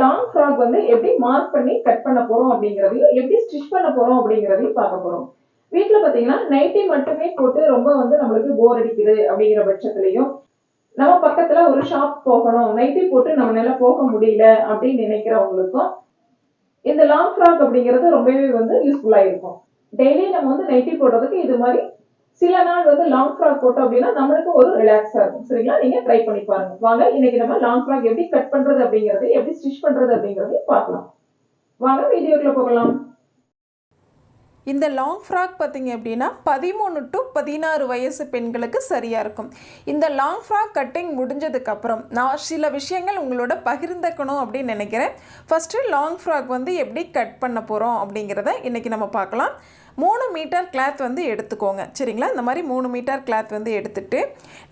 Long frock வந்து எப்படி mark பண்ணி கட் பண்ண போறோம் அப்படிங்கறதையும் எப்படி ஸ்டிச் பண்ண போறோம் அப்படிங்கறதையும் பார்க்க போறோம். வீட்டுல பாத்தீங்கன்னா நைட்டி மட்டுமே போட்டு ரொம்ப வந்து நம்மளுக்கு போர் அடிக்குது அப்படிங்கிற பட்சத்திலையும், நம்ம பக்கத்துல ஒரு ஷாப் போகணும், நைட்டி போட்டு நம்மளால போக முடியல அப்படின்னு நினைக்கிறவங்களுக்கும் இந்த லாங் ஃப்ராக் அப்படிங்கிறது ரொம்பவே வந்து யூஸ்ஃபுல்லா இருக்கும். டெய்லி நம்ம வந்து நைட்டி போடுறதுக்கு இது மாதிரி சில நாள் வந்து லாங் ஃப்ராக் போட்டோம் அப்படின்னா நம்மளுக்கு ஒரு ரிலாக்ஸா இருக்கும். சரிங்களா? நீங்க ட்ரை பண்ணி பாருங்க. வாங்க இன்னைக்கு நம்ம லாங் ஃப்ராக் எப்படி கட் பண்றது அப்படிங்கறது, எப்படி ஸ்டிச் பண்றது அப்படிங்கறதை பார்க்கலாம். வாங்க வீடியோக்குள்ள போகலாம். இந்த லாங் ஃப்ராக் பார்த்திங்க அப்படின்னா 13 to 16 வயசு பெண்களுக்கு சரியாக இருக்கும். இந்த லாங் ஃப்ராக் கட்டிங் முடிஞ்சதுக்கப்புறம் நான் சில விஷயங்கள் உங்களோட பகிர்ந்துக்கணும் அப்படின்னு நினைக்கிறேன். ஃபஸ்ட்டு லாங் ஃப்ராக் வந்து எப்படி கட் பண்ண போகிறோம் அப்படிங்கிறத இன்றைக்கி நம்ம பார்க்கலாம். 3 மீட்டர் கிளாத் வந்து எடுத்துக்கோங்க. சரிங்களா? இந்த மாதிரி 3 மீட்டர் கிளாத் வந்து எடுத்துகிட்டு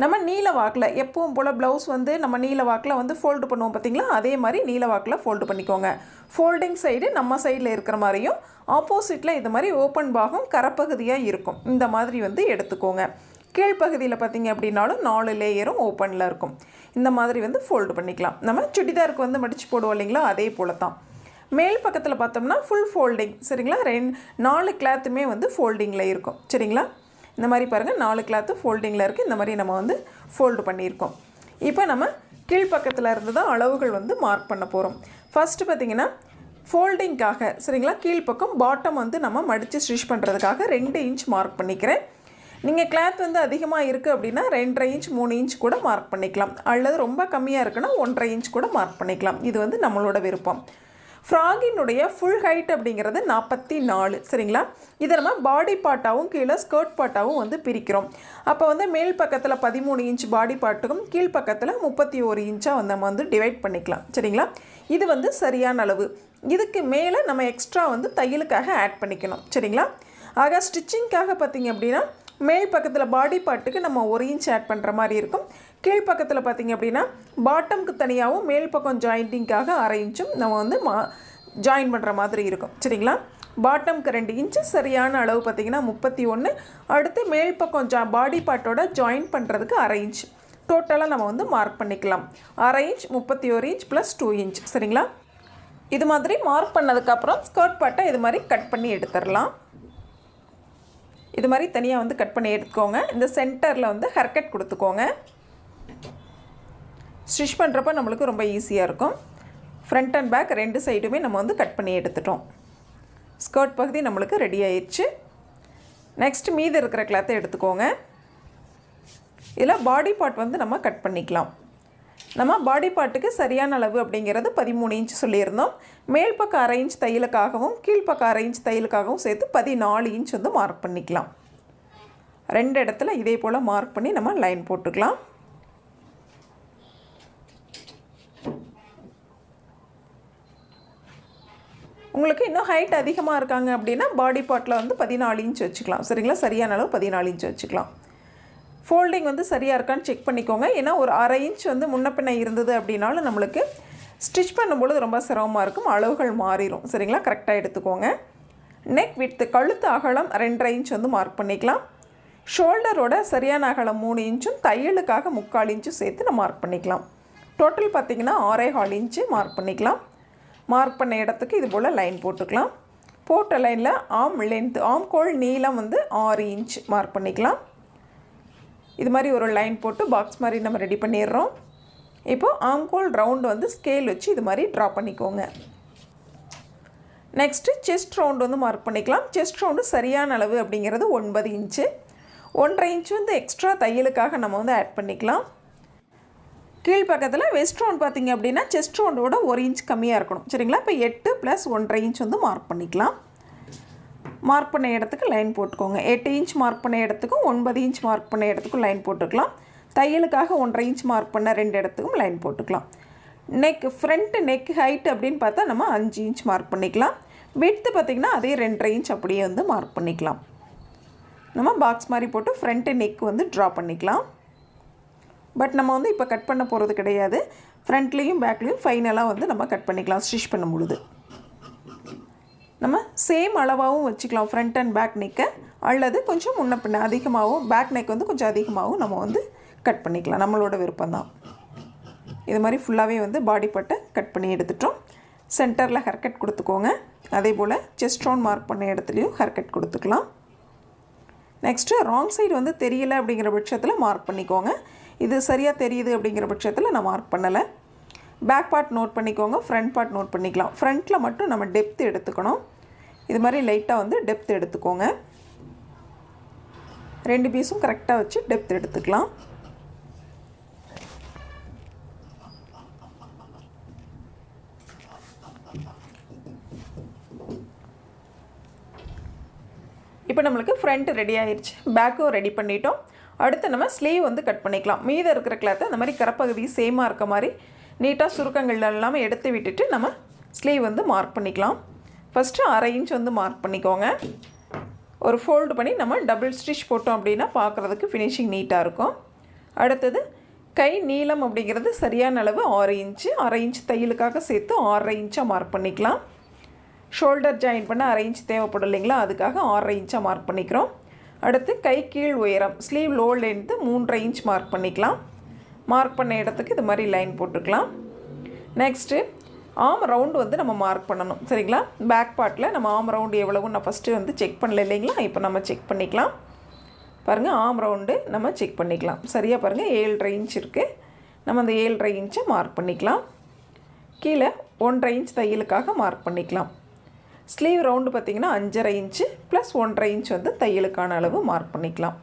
நம்ம நீல வாக்கில் எப்பவும் போல் ப்ளவுஸ் வந்து நம்ம நீல வாக்கில் வந்து ஃபோல்டு பண்ணுவோம் பார்த்திங்களா, அதே மாதிரி நீல வாக்கில் ஃபோல்டு பண்ணிக்கோங்க. ஃபோல்டிங் சைடு நம்ம சைடில் இருக்கிற மாதிரியும், ஆப்போசிட்டில் இது மாதிரி ஓப்பன் பாகம் கரப்பகுதியாக இருக்கும். இந்த மாதிரி வந்து எடுத்துக்கோங்க. கீழ்ப்பகுதியில் பார்த்திங்க அப்படின்னாலும் 4 லேயரும் ஓப்பனில் இருக்கும். இந்த மாதிரி வந்து ஃபோல்டு பண்ணிக்கலாம். நம்ம சுடிதாருக்கு வந்து மடித்து போடுவோம் இல்லைங்களா, அதே போல் தான். மேல் பக்கத்தில் பார்த்தோம்னா ஃபுல் ஃபோல்டிங். சரிங்களா? 4 கிளாத்துமே வந்து ஃபோல்டிங்கில் இருக்கும். சரிங்களா? இந்த மாதிரி பாருங்கள், 4 கிளாத்து ஃபோல்டிங்கில் இருக்குது. இந்த மாதிரி நம்ம வந்து ஃபோல்டு பண்ணியிருக்கோம். இப்போ நம்ம கீழ்ப்பக்கத்தில் இருந்து தான் அளவுகள் வந்து மார்க் பண்ண போகிறோம். ஃபஸ்ட்டு பார்த்திங்கன்னா ஃபோல்டிங்காக, சரிங்களா, கீழ்ப்பக்கம் பாட்டம் வந்து நம்ம மடித்து ஸ்டிச் பண்ணுறதுக்காக 2 இன்ச் மார்க் பண்ணிக்கிறேன். நீங்கள் கிளாத் வந்து அதிகமாக இருக்குது அப்படின்னா 2.5 இன்ச் 3 இன்ச் கூட மார்க் பண்ணிக்கலாம். அல்லது ரொம்ப கம்மியாக இருக்குன்னா 1.5 இன்ச் கூட மார்க் பண்ணிக்கலாம். இது வந்து நம்மளோட விருப்பம். ஃப்ராகினுடைய ஃபுல் ஹைட் அப்படிங்கிறது 44. சரிங்களா? இதை நம்ம பாடி பார்ட்டாகவும் கீழே ஸ்கர்ட் பார்ட்டாகவும் வந்து பிரிக்கிறோம். அப்போ வந்து மேல் பக்கத்தில் 13 இன்ச் பாடி பார்ட்டுக்கும் கீழ்ப்பக்கத்தில் 31 இன்ச்சாக வந்து நம்ம வந்து டிவைட் பண்ணிக்கலாம். சரிங்களா? இது வந்து சரியான அளவு. இதுக்கு மேலே நம்ம எக்ஸ்ட்ரா வந்து தையலுக்காக ஆட் பண்ணிக்கணும். சரிங்களா? ஆக ஸ்டிச்சிங்காக பார்த்திங்க அப்படின்னா மேல் பக்கத்தில் பாடி பார்ட்டுக்கு நம்ம 1 இன்ச் ஆட் பண்ணுற மாதிரி இருக்கும். கீழ்ப்பக்கத்தில் பார்த்திங்க அப்படின்னா பாட்டமுக்கு தனியாகவும் மேல் பக்கம் ஜாயிண்டிங்காக 1/2 இன்ச்சும் நம்ம வந்து ஜாயின் பண்ணுற மாதிரி இருக்கும். சரிங்களா? பாட்டமுக்கு 2 இன்ச்சு சரியான அளவு பார்த்திங்கன்னா 31. அடுத்து மேல் பக்கம் பாடி பார்ட்டோட ஜாயின் பண்ணுறதுக்கு 1/2 இன்ச் டோட்டலாக நம்ம வந்து மார்க் பண்ணிக்கலாம். 1/2 இன்ச் 31 இன்ச் ப்ளஸ் 2 இன்ச். சரிங்களா? இது மாதிரி மார்க் பண்ணதுக்கப்புறம் ஸ்கர்ட் பார்ட்டை இது மாதிரி கட் பண்ணி எடுத்துடலாம். இது மாதிரி தனியாக வந்து கட் பண்ணி எடுத்துக்கோங்க. இந்த சென்டரில் வந்து ஹர்கட் கொடுத்துக்கோங்க. ஸ்டிச் பண்ணுறப்ப நம்மளுக்கு ரொம்ப ஈஸியாக இருக்கும். ஃப்ரண்ட் அண்ட் பேக் 2 சைடுமே நம்ம வந்து கட் பண்ணி எடுத்துட்டோம். ஸ்கர்ட் பகுதி நம்மளுக்கு ரெடி ஆயிடுச்சு. நெக்ஸ்ட் மீதி இருக்கிற கிளாத்தை எடுத்துக்கோங்க. இதில் பாடி பார்ட் வந்து நம்ம கட் பண்ணிக்கலாம். நம்ம பாடி பார்ட்டுக்கு சரியான அளவு அப்படிங்கிறது 13 இன்ச் சொல்லியிருந்தோம். மேல் பக்கம் 1/2 இன்ச் தையலுக்காகவும் கீழ்ப்பக்கம் 1/2 இன்ச் தையலுக்காகவும் சேர்த்து 14 இன்ச் வந்து மார்க் பண்ணிக்கலாம். 2 இடத்துல இதே போல் மார்க் பண்ணி நம்ம லைன் போட்டுக்கலாம். உங்களுக்கு இன்னும் ஹைட் அதிகமாக இருக்காங்க அப்படின்னா பாடி பார்ட்டில் வந்து 14 இன்ச் வச்சுக்கலாம். சரிங்களா? சரியான அளவு 14 இன்ச் வச்சுக்கலாம். ஃபோல்டிங் வந்து சரியாக இருக்கான்னு செக் பண்ணிக்கோங்க. ஏன்னா ஒரு 1/2 இன்ச் வந்து முன்ன பின்ன இருந்தது அப்படின்னாலும் நம்மளுக்கு ஸ்டிச் பண்ணும்பொழுது ரொம்ப சிரமமாக இருக்கும், அளவுகள் மாறிடும். சரிங்களா? கரெக்டாக எடுத்துக்கோங்க. நெக் விட்த்து கழுத்து அகலம் 2.5 இன்ச் வந்து மார்க் பண்ணிக்கலாம். ஷோல்டரோட சரியான அகலம் 3 இன்ச்சும் தையலுக்காக 3/4 இன்ச்சும் சேர்த்து நம்ம மார்க் பண்ணிக்கலாம். டோட்டல் பார்த்திங்கன்னா 6.25 இன்ச்சு மார்க் பண்ணிக்கலாம். மார்க் பண்ண இடத்துக்கு இது போல் லைன் போட்டுக்கலாம். போட்ட லைனில் ஆம் லென்த், ஆம்கோல் நீளம் வந்து 6 இன்ச் மார்க் பண்ணிக்கலாம். இது மாதிரி ஒரு லைன் போட்டு பாக்ஸ் மாதிரி நம்ம ரெடி பண்ணிடுறோம். இப்போது ஆம்கோல் ரவுண்டு வந்து ஸ்கேல் வச்சு இது மாதிரி ட்ரா பண்ணிக்கோங்க. நெக்ஸ்ட்டு செஸ்ட் ரவுண்டு வந்து மார்க் பண்ணிக்கலாம். செஸ்ட் ரவுண்டு சரியான அளவு அப்படிங்கிறது 9 இன்ச்சு. 1.5 இன்ச்சு வந்து எக்ஸ்ட்ரா தையலுக்காக நம்ம வந்து ஆட் பண்ணிக்கலாம். கீழ்ப்பக்கத்தில் வெஸ்ட் ரவுண்ட் பார்த்திங்க அப்படின்னா செஸ்ட் ரவுண்டோட 1 இன்ச் கம்மியாக இருக்கணும். சரிங்களா? இப்போ 8 + 1.5 இன்ச் வந்து மார்க் பண்ணிக்கலாம். மார்க் பண்ண இடத்துக்கு லைன் போட்டுக்கோங்க. 8 இன்ச் மார்க் பண்ண இடத்துக்கும் 9 இன்ச் மார்க் பண்ண இடத்துக்கும் லைன் போட்டுக்கலாம். தையலுக்காக 1.5 இன்ச் மார்க் பண்ண 2 இடத்துக்கும் லைன் போட்டுக்கலாம். நெக் ஃப்ரண்ட் நெக் ஹைட் அப்படின்னு பார்த்தா நம்ம 5 இன்ச் மார்க் பண்ணிக்கலாம். விட்த்து பார்த்திங்கன்னா அதே 2.5 இன்ச் அப்படியே வந்து மார்க் பண்ணிக்கலாம். நம்ம பாக்ஸ் மாதிரி போட்டு ஃப்ரண்ட் நெக் வந்து ட்ரா பண்ணிக்கலாம். பட் நம்ம வந்து இப்போ கட் பண்ண போகிறது கிடையாது. ஃப்ரண்ட்லேயும் பேக்லேயும் ஃபைனலாக வந்து நம்ம கட் பண்ணிக்கலாம் ஸ்டிச் பண்ணும் பொழுது. நம்ம சேம் அளவாகவும் வச்சுக்கலாம் ஃப்ரண்ட் அண்ட் பேக் நெக்கை, அல்லது கொஞ்சம் முன்ன பின்ன அதிகமாகவும் பேக் நெக் வந்து கொஞ்சம் அதிகமாகவும் நம்ம வந்து கட் பண்ணிக்கலாம். நம்மளோட விருப்பம் தான். இது மாதிரி ஃபுல்லாகவே வந்து பாடி பார்ட்டை கட் பண்ணி எடுத்துட்டோம். சென்டரில் ஹேர் கட் கொடுத்துக்கோங்க. அதே போல் செஸ்ட் ரவுண்ட் மார்க் பண்ண இடத்துலையும் ஹேர் கட் கொடுத்துக்கலாம். நெக்ஸ்ட்டு ராங் சைடு வந்து தெரியலை அப்படிங்கிற பட்சத்தில் மார்க் பண்ணிக்கோங்க. இது சரியாக தெரியுது அப்படிங்கிற பட்சத்தில் நான் மார்க் பண்ணலை. பேக் பார்ட் நோட் பண்ணிக்கோங்க, ஃப்ரண்ட் பார்ட் நோட் பண்ணிக்கலாம். ஃப்ரண்ட்டில் மட்டும் நம்ம டெப்த் எடுத்துக்கணும். இது மாதிரி லைட்டாக வந்து டெப்த் எடுத்துக்கோங்க. 2 பீஸும் கரெக்டாக வச்சு டெப்த் எடுத்துக்கலாம். இப்போ நம்மளுக்கு ஃப்ரண்ட் ரெடி ஆயிடுச்சு, பேக்கும் ரெடி பண்ணிட்டோம். அடுத்து நம்ம ஸ்லீவ் வந்து கட் பண்ணிக்கலாம். மீதம் இருக்கிற கிளாத்தை அந்த மாதிரி கரப்பகுதி சேமாக இருக்க மாதிரி நீட்டாக சுருக்கங்கள் எல்லாமே எடுத்து விட்டுட்டு நம்ம ஸ்லீவ் வந்து மார்க் பண்ணிக்கலாம். ஃபஸ்ட்டு 1/2 இன்ச் வந்து மார்க் பண்ணிக்கோங்க. ஒரு ஃபோல்டு பண்ணி நம்ம டபுள் ஸ்டிச் போட்டோம் அப்படின்னா பார்க்குறதுக்கு ஃபினிஷிங் நீட்டாக இருக்கும். அடுத்தது கை நீளம் அப்படிங்கிறது சரியான அளவு 6 இன்ச்சு. 1/2 இன்ச் தையலுக்காக சேர்த்து 6.5 இன்ச்சாக மார்க் பண்ணிக்கலாம். ஷோல்டர் ஜாயின் பண்ண 1/2 இன்ச் தேவைப்படும் இல்லைங்களா, அதுக்காக 6.5 இன்ச்சாக மார்க் பண்ணிக்கிறோம். அடுத்து கை கீழ் உயரம் sleeve low length 3.5 inch mark பண்ணிக்கலாம். மார்க் பண்ண இடத்துக்கு இது மாதிரி லைன் போட்டுக்கலாம். நெக்ஸ்ட்டு ஆம் ரவுண்டு வந்து நம்ம மார்க் பண்ணணும், சரிங்களா. பேக் பார்ட்டில் நம்ம ஆம் ரவுண்டு எவ்வளவு நான் ஃபஸ்ட்டு வந்து செக் பண்ணல இல்லைங்களா, இப்போ நம்ம செக் பண்ணிக்கலாம். பாருங்கள், ஆம் ரவுண்டு நம்ம செக் பண்ணிக்கலாம். சரியாக பாருங்கள், 7.5 இன்ச் இருக்குது. நம்ம அந்த 7.5 இன்ச்சை மார்க் பண்ணிக்கலாம். கீழே 1.5 இன்ச் தையலுக்காக மார்க் பண்ணிக்கலாம். ஸ்லீவ் ரவுண்டு பார்த்திங்கன்னா 5.5 இன்ச்சு ப்ளஸ் 1.5 இன்ச் வந்து தையலுக்கான அளவு மார்க் பண்ணிக்கலாம்.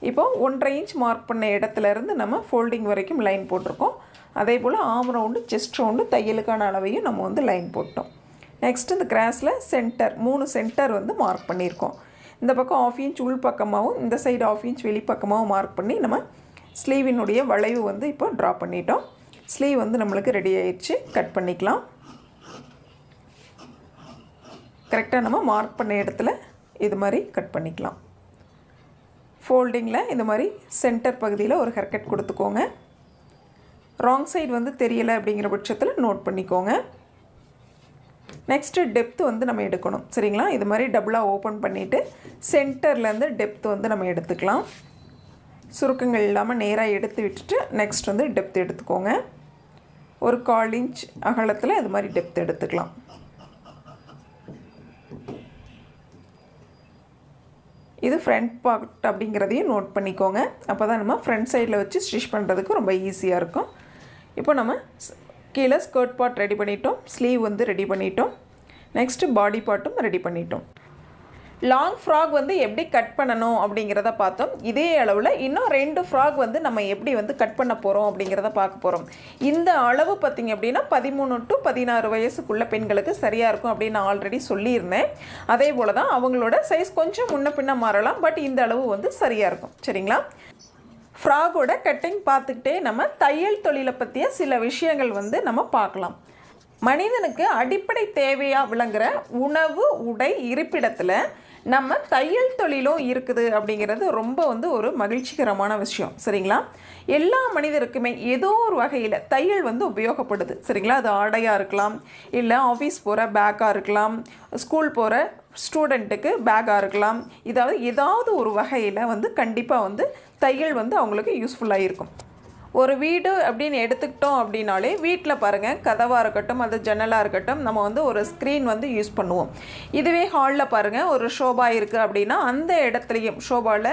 இப்போது 1.5 இன்ச் மார்க் பண்ண இடத்துலேருந்து நம்ம ஃபோல்டிங் வரைக்கும் லைன் போட்டிருக்கோம். அதே போல் ஆம் ரவுண்டு செஸ்ட் ரவுண்டு தையலுக்கான அளவையும் நம்ம வந்து லைன் போட்டோம். நெக்ஸ்ட் இந்த கிராஸில் சென்டர் 3 சென்டர் வந்து மார்க் பண்ணியிருக்கோம். இந்த பக்கம் 1/2 இன்ச் உள் பக்கமாகவும் இந்த சைடு 1/2 இன்ச் வெளிப்பக்கமாகவும் மார்க் பண்ணி நம்ம ஸ்லீவினுடைய வளைவு வந்து இப்போ ட்ரா பண்ணிட்டோம். ஸ்லீவ் வந்து நம்மளுக்கு ரெடி ஆயிடுச்சு. கட் பண்ணிக்கலாம். கரெக்டாக நம்ம மார்க் பண்ண இடத்துல இது மாதிரி கட் பண்ணிக்கலாம். ஃபோல்டிங்கில் இந்த மாதிரி சென்டர் பகுதியில் ஒரு ஹேர் கட் கொடுத்துக்கோங்க. ராங் சைடு வந்து தெரியலை அப்படிங்கிற பட்சத்தில் நோட் பண்ணிக்கோங்க. நெக்ஸ்ட்டு டெப்த்து வந்து நம்ம எடுக்கணும், சரிங்களா. இது மாதிரி டபுளாக ஓப்பன் பண்ணிவிட்டு சென்டர்லேருந்து டெப்த்து வந்து நம்ம எடுத்துக்கலாம். சுருக்கங்கள் இல்லாமல் நேராக எடுத்து விட்டுட்டு நெக்ஸ்ட் வந்து டெப்த் எடுத்துக்கோங்க. ஒரு 1/4 இன்ச் அகலத்தில் இது மாதிரி டெப்த் எடுத்துக்கலாம். இது ஃப்ரண்ட் பார்ட் அப்படிங்கிறதையும் நோட் பண்ணிக்கோங்க. அப்போ தான் நம்ம ஃப்ரண்ட் சைடில் வச்சு ஸ்டிச் பண்ணுறதுக்கு ரொம்ப ஈஸியாக இருக்கும். இப்போ நம்ம கீழே ஸ்கர்ட் பார்ட் ரெடி பண்ணிட்டோம், ஸ்லீவ் வந்து ரெடி பண்ணிட்டோம். நெக்ஸ்ட்டு பாடி பார்ட்டும் ரெடி பண்ணிட்டோம். லாங் ஃப்ராக் வந்து எப்படி கட் பண்ணணும் அப்படிங்கிறத பார்த்தோம். இதே அளவில் இன்னும் 2 ஃப்ராக் வந்து நம்ம எப்படி வந்து கட் பண்ண போகிறோம் அப்படிங்கிறத பார்க்க போகிறோம். இந்த அளவு பார்த்திங்க அப்படின்னா 13 to 16 வயசுக்குள்ள பெண்களுக்கு சரியாக இருக்கும் அப்படின்னு நான் ஆல்ரெடி சொல்லியிருந்தேன். அதே போல் தான் அவங்களோட சைஸ் கொஞ்சம் முன்ன பின்ன மாறலாம், பட் இந்த அளவு வந்து சரியாக இருக்கும், சரிங்களா. ஃப்ராகோட கட்டிங் பார்த்துக்கிட்டே நம்ம தையல் தொழிலை பற்றிய சில விஷயங்கள் வந்து நம்ம பார்க்கலாம். மனிதனுக்கு அடிப்படை தேவையாக விளங்குற உணவு, உடை, இருப்பிடத்தில் நம்ம தையல் தொழிலும் இருக்குது அப்படிங்கிறது ரொம்ப வந்து ஒரு மகிழ்ச்சிகரமான விஷயம், சரிங்களா. எல்லா மனிதருக்குமே ஏதோ ஒரு வகையில் தையல் வந்து உபயோகப்படுது, சரிங்களா. அது ஆடையாக இருக்கலாம், இல்லை ஆஃபீஸ் போகிற பேக்காக இருக்கலாம், ஸ்கூல் போகிற ஸ்டூடெண்ட்டுக்கு பேக்காக இருக்கலாம். ஏதாவது ஒரு வகையில் வந்து கண்டிப்பாக வந்து தையல் வந்து அவங்களுக்கு யூஸ்ஃபுல்லாக இருக்கும். ஒரு வீடு அப்படின்னு எடுத்துக்கிட்டோம் அப்படின்னாலே வீட்டில் பாருங்கள், கதவாக இருக்கட்டும் அது ஜன்னலாக இருக்கட்டும் நம்ம வந்து ஒரு ஸ்க்ரீன் வந்து யூஸ் பண்ணுவோம். இதுவே ஹாலில் பாருங்கள், ஒரு ஷோபா இருக்குது அப்படின்னா அந்த இடத்துலையும் ஷோபாவில்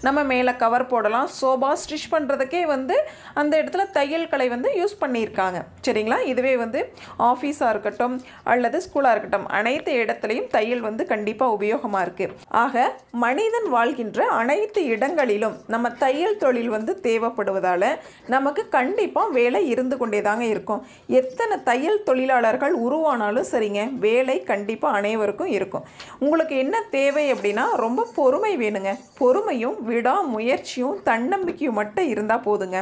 நம்ம மேலே கவர் போடலாம். ஷோபா ஸ்டிச் பண்ணுறதுக்கே வந்து அந்த இடத்துல தையல் கலை வந்து யூஸ் பண்ணியிருக்காங்க, சரிங்களா. இதுவே வந்து ஆஃபீஸாக இருக்கட்டும் அல்லது ஸ்கூலாக இருக்கட்டும் அனைத்து இடத்துலையும் தையல் வந்து கண்டிப்பாக உபயோகமாக இருக்குது. ஆக மனிதன் வாழ்கின்ற அனைத்து இடங்களிலும் நம்ம தையல் தொழில் வந்து தேவைப்படுவதால் நமக்கு கண்டிப்பாக வேலை இருந்து கொண்டே தாங்க இருக்கும். எத்தனை தையல் தொழிலாளர்கள் உருவானாலும் சரிங்க, வேலை கண்டிப்பாக அனைவருக்கும் இருக்கும். உங்களுக்கு என்ன தேவை அப்படின்னா ரொம்ப பொறுமை வேணுங்க. பொறுமையும் விடாமுயற்சியும் தன்னம்பிக்கையும் மட்டும் இருந்தால் போதுங்க.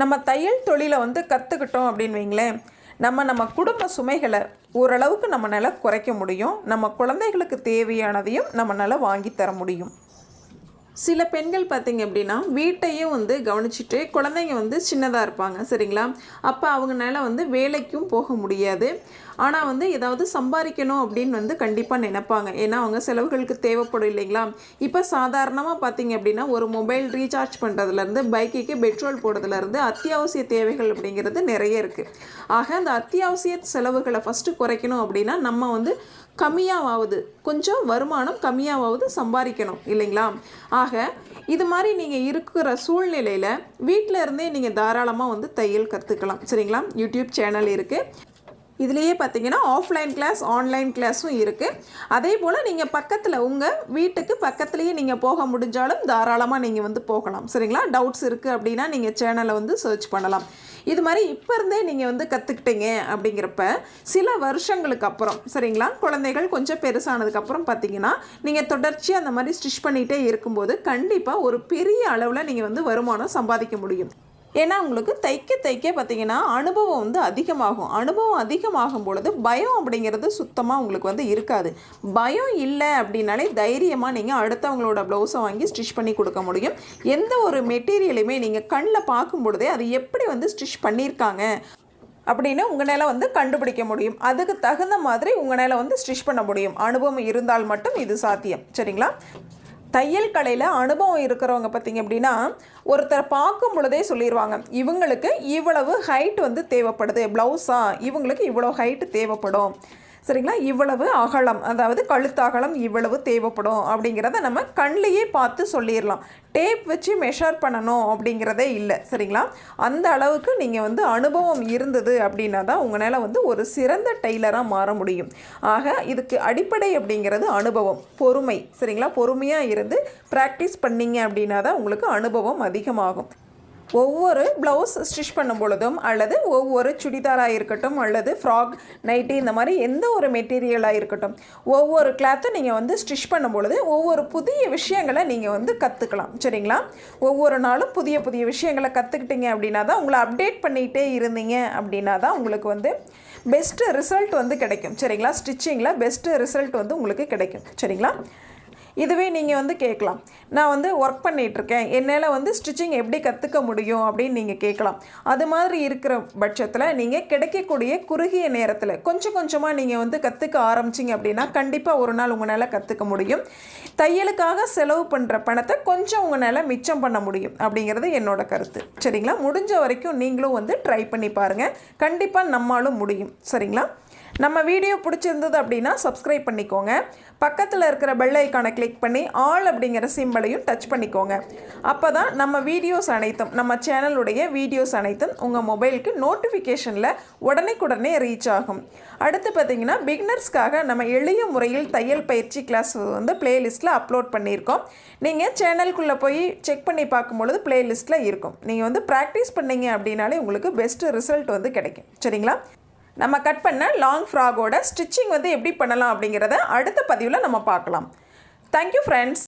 நம்ம தையல் தொழிலை வந்து கற்றுக்கிட்டோம் அப்படின்னு வைங்களேன், நம்ம குடும்ப சுமைகளை ஓரளவுக்கு நம்மளால் குறைக்க முடியும். நம்ம குழந்தைகளுக்கு தேவையானதையும் நம்மளால் வாங்கி தர முடியும். சில பெண்கள் பார்த்திங்க அப்படின்னா வீட்டையும் வந்து கவனிச்சுட்டு குழந்தைங்க வந்து சின்னதாக இருப்பாங்க சரிங்களா. அப்போ அவங்களால வந்து வேலைக்கும் போக முடியாது. ஆனால் வந்து ஏதாவது சம்பாதிக்கணும் அப்படின்னு வந்து கண்டிப்பாக நினைப்பாங்க. ஏன்னா அவங்க செலவுகளுக்கு தேவைப்படும் இல்லைங்களா. இப்போ சாதாரணமாக பார்த்திங்க அப்படின்னா ஒரு மொபைல் ரீசார்ஜ் பண்ணுறதுலேருந்து பைக்குக்கு பெட்ரோல் போடுறதுலேருந்து அத்தியாவசிய தேவைகள் அப்படிங்கிறது நிறைய இருக்குது. ஆக அந்த அத்தியாவசிய செலவுகளை ஃபஸ்ட்டு குறைக்கணும் அப்படின்னா நம்ம வந்து கம்மியாவது கொஞ்சம் வருமானம் கம்மியாவது சம்பாதிக்கணும் இல்லைங்களா. ஆக இது மாதிரி நீங்கள் இருக்கிற சூழ்நிலையில் வீட்டில் இருந்தே நீங்கள் தாராளமாக வந்து தையல் கற்றுக்கலாம் சரிங்களா. யூடியூப் சேனல் இருக்குது. இதுலேயே பார்த்தீங்கன்னா ஆஃப்லைன் கிளாஸ் ஆன்லைன் கிளாஸும் இருக்குது. அதே போல் நீங்கள் பக்கத்தில் உங்கள் வீட்டுக்கு பக்கத்துலேயே நீங்கள் போக முடிஞ்சாலும் தாராளமாக நீங்கள் வந்து போகலாம் சரிங்களா. டவுட்ஸ் இருக்குது அப்படின்னா நீங்கள் சேனலை வந்து சர்ச் பண்ணலாம். இது மாதிரி இப்போ இருந்தே நீங்கள் வந்து கற்றுக்கிட்டீங்க அப்படிங்கிறப்ப சில வருஷங்களுக்கு அப்புறம் சரிங்களா, குழந்தைகள் கொஞ்சம் பெருசானதுக்கப்புறம் பார்த்தீங்கன்னா நீங்கள் தொடர்ச்சியாக அந்த மாதிரி ஸ்டிச் பண்ணிகிட்டே இருக்கும்போது கண்டிப்பாக ஒரு பெரிய அளவில் நீங்கள் வந்து வருமானம் சம்பாதிக்க முடியும். ஏன்னா உங்களுக்கு தைக்க பார்த்தீங்கன்னா அனுபவம் வந்து அதிகமாகும். அனுபவம் அதிகமாகும் பொழுது பயம் அப்படிங்கிறது சுத்தமாக உங்களுக்கு வந்து இருக்காது. பயம் இல்லை அப்படின்னாலே தைரியமாக நீங்கள் அடுத்தவங்களோட ப்ளவுஸை வாங்கி ஸ்டிச் பண்ணி கொடுக்க முடியும். எந்த ஒரு மெட்டீரியலுமே நீங்கள் கண்ணில் பார்க்கும் பொழுதே அது எப்படி வந்து ஸ்டிச் பண்ணியிருக்காங்க அப்படின்னு உங்களால் வந்து கண்டுபிடிக்க முடியும். அதுக்கு தகுந்த மாதிரி உங்களால் வந்து ஸ்டிச் பண்ண முடியும். அனுபவம் இருந்தால் மட்டும் இது சாத்தியம் சரிங்களா. தையல் கலையில் அனுபவம் இருக்கிறவங்க பார்த்திங்க அப்படின்னா ஒருத்தரை பார்க்கும் பொழுதே சொல்லிடுவாங்க, இவங்களுக்கு இவ்வளவு ஹைட் வந்து தேவைப்படுது, ப்ளவுஸாக இவங்களுக்கு இவ்வளோ ஹைட்டு தேவைப்படும் சரிங்களா, இவ்வளவு அகலம் அதாவது கழுத்து அகலம் இவ்வளவு தேவைப்படும் அப்படிங்கிறத நம்ம கண்ணிலேயே பார்த்து சொல்லிடலாம். டேப் வச்சு மெஷர் பண்ணணும் அப்படிங்கிறதே இல்லை சரிங்களா. அந்த அளவுக்கு நீங்கள் வந்து அனுபவம் இருந்தது அப்படின்னா தான் உங்களால் வந்து ஒரு சிறந்த டெய்லராக மாற முடியும். ஆக இதுக்கு அடிப்படை அப்படிங்கிறது அனுபவம், பொறுமை சரிங்களா. பொறுமையாக இருந்து ப்ராக்டிஸ் பண்ணிங்க அப்படின்னா தான் உங்களுக்கு அனுபவம் அதிகமாகும். ஒவ்வொரு ப்ளவுஸ் ஸ்டிச் பண்ணும் பொழுதும் அல்லது ஒவ்வொரு சுடிதாராக இருக்கட்டும் அல்லது ஃப்ராக் நைட்டி இந்த மாதிரி எந்த ஒரு மெட்டீரியலாக இருக்கட்டும் ஒவ்வொரு கிளாத்தும் நீங்கள் வந்து ஸ்டிச் பண்ணும் பொழுது ஒவ்வொரு புதிய விஷயங்களை நீங்கள் வந்து கற்றுக்கலாம் சரிங்களா. ஒவ்வொரு நாளும் புதிய புதிய விஷயங்களை கற்றுக்கிட்டீங்க அப்படின்னா தான் உங்களை அப்டேட் பண்ணிகிட்டே இருந்தீங்க அப்படின்னா தான் உங்களுக்கு வந்து பெஸ்ட்டு ரிசல்ட் வந்து கிடைக்கும் சரிங்களா. ஸ்டிச்சிங்கில் பெஸ்ட்டு ரிசல்ட் வந்து உங்களுக்கு கிடைக்கும் சரிங்களா. இதுவே நீங்கள் வந்து கேட்கலாம், நான் வந்து ஒர்க் பண்ணிகிட்ருக்கேன், என்னால் வந்து ஸ்டிச்சிங் எப்படி கற்றுக்க முடியும் அப்படின்னு நீங்கள் கேட்கலாம். அது மாதிரி இருக்கிற பட்சத்தில் நீங்கள் கிடைக்கக்கூடிய குறுகிய நேரத்தில் கொஞ்சம் கொஞ்சமாக நீங்கள் வந்து கற்றுக்க ஆரம்பிச்சிங்க அப்படின்னா கண்டிப்பாக ஒரு நாள் உங்களால் கற்றுக்க முடியும். தையலுக்காக செலவு பண்ணுற பணத்தை கொஞ்சம் உங்களால் மிச்சம் பண்ண முடியும் அப்படிங்கிறது என்னோட கருத்து சரிங்களா. முடிஞ்ச வரைக்கும் நீங்களும் வந்து ட்ரை பண்ணி பாருங்கள், கண்டிப்பாக நம்மாலும் முடியும் சரிங்களா. நம்ம வீடியோ பிடிச்சிருந்தது அப்படின்னா சப்ஸ்கிரைப் பண்ணிக்கோங்க. பக்கத்தில் இருக்கிற பெல் ஐக்கானை கிளிக் பண்ணி ஆல் அப்படிங்கிற சிம்பலையும் டச் பண்ணிக்கோங்க. அப்போ தான் நம்ம வீடியோஸ் அனைத்தும் நம்ம சேனலுடைய வீடியோஸ் அனைத்தும் உங்கள் மொபைலுக்கு நோட்டிஃபிகேஷனில் உடனே ரீச் ஆகும். அடுத்து பார்த்திங்கன்னா பிகினர்ஸ்க்காக நம்ம எளிய முறையில் தையல் பயிற்சி கிளாஸ் வந்து ப்ளேலிஸ்ட்டில் அப்லோட் பண்ணியிருக்கோம். நீங்கள் சேனலுக்குள்ளே போய் செக் பண்ணி பார்க்கும்பொழுது ப்ளேலிஸ்ட்டில் இருக்கும். நீங்கள் வந்து ப்ராக்டிஸ் பண்ணிங்க அப்படின்னாலே உங்களுக்கு பெஸ்ட்டு ரிசல்ட் வந்து கிடைக்கும் சரிங்களா. நம்ம கட் பண்ண லாங் ஃப்ராகோட ஸ்டிச்சிங் வந்து எப்படி பண்ணலாம் அப்படிங்கிறத அடுத்த பதிவில் நம்ம பார்க்கலாம். Thank you friends.